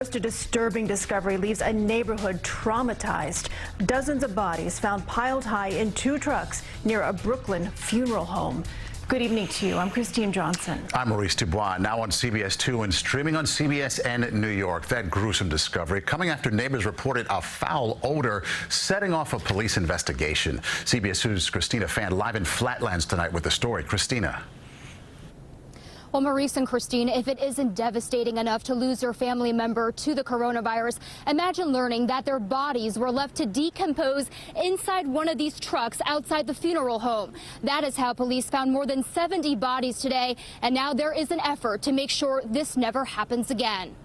A disturbing discovery leaves a neighborhood traumatized. Dozens of bodies found piled high in 2 trucks near a Brooklyn funeral home. Good evening to you. I'm Christine Johnson. I'm Maurice Dubois, now on CBS 2 and streaming on CBSN New York. That gruesome discovery coming after neighbors reported a foul odor, setting off a police investigation. CBS 2's Christina Fan live in Flatlands tonight with the story. Christina. Well, Maurice and Christine, if it isn't devastating enough to lose your family member to the coronavirus, imagine learning that their bodies were left to decompose inside one of these trucks outside the funeral home. That is how police found more than 70 bodies today, and now there is an effort to make sure this never happens again.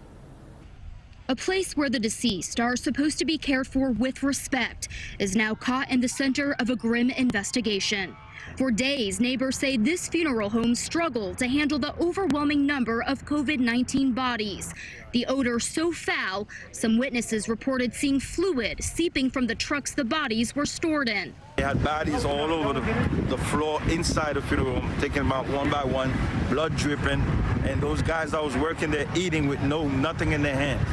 A place where the deceased are supposed to be cared for with respect is now caught in the center of a grim investigation. For days, neighbors say this funeral home struggled to handle the overwhelming number of COVID-19 bodies. The odor so foul, some witnesses reported seeing fluid seeping from the trucks the bodies were stored in. They had bodies all over the floor inside the funeral home, taken them out one by one, blood dripping, and those guys that was working there eating with nothing in their hands.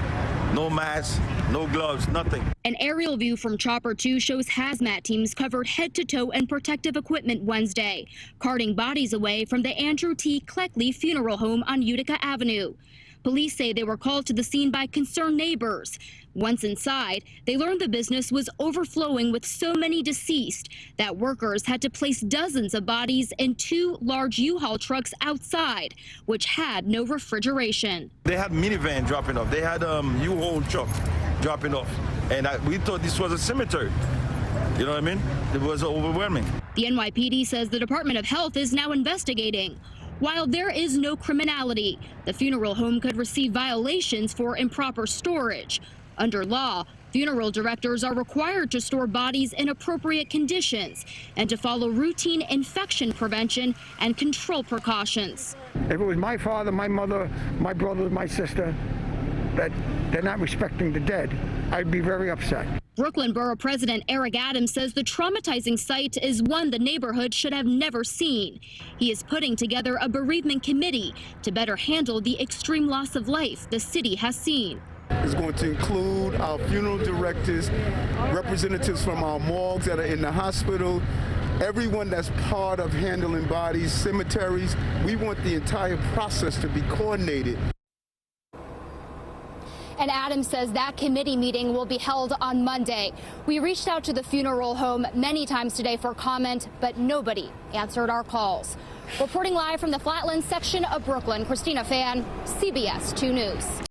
No masks, no gloves, nothing. An aerial view from Chopper 2 shows hazmat teams covered head to toe in protective equipment Wednesday, carting bodies away from the Andrew T. Cleckley Funeral Home on Utica Avenue. Police say they were called to the scene by concerned neighbors. Once inside, they learned the business was overflowing with so many deceased that workers had to place dozens of bodies in 2 large U-Haul trucks outside, which had no refrigeration. They had minivan dropping off. They had U-Haul truck dropping off. And we thought this was a cemetery. You know what I mean? It was overwhelming. The NYPD says the Department of Health is now investigating. While there is no criminality, the funeral home could receive violations for improper storage. Under law, funeral directors are required to store bodies in appropriate conditions and to follow routine infection prevention and control precautions. If it was my father, my mother, my brother, my sister, that they're not respecting the dead, I'd be very upset. Brooklyn Borough President Eric Adams says the traumatizing sight is one the neighborhood should have never seen. He is putting together a bereavement committee to better handle the extreme loss of life the city has seen. It's going to include our funeral directors, representatives from our morgues that are in the hospital, everyone that's part of handling bodies, cemeteries. We want the entire process to be coordinated. And Adams says that committee meeting will be held on Monday. We reached out to the funeral home many times today for comment, but nobody answered our calls. Reporting live from the Flatlands section of Brooklyn, Christina Fan, CBS 2 News.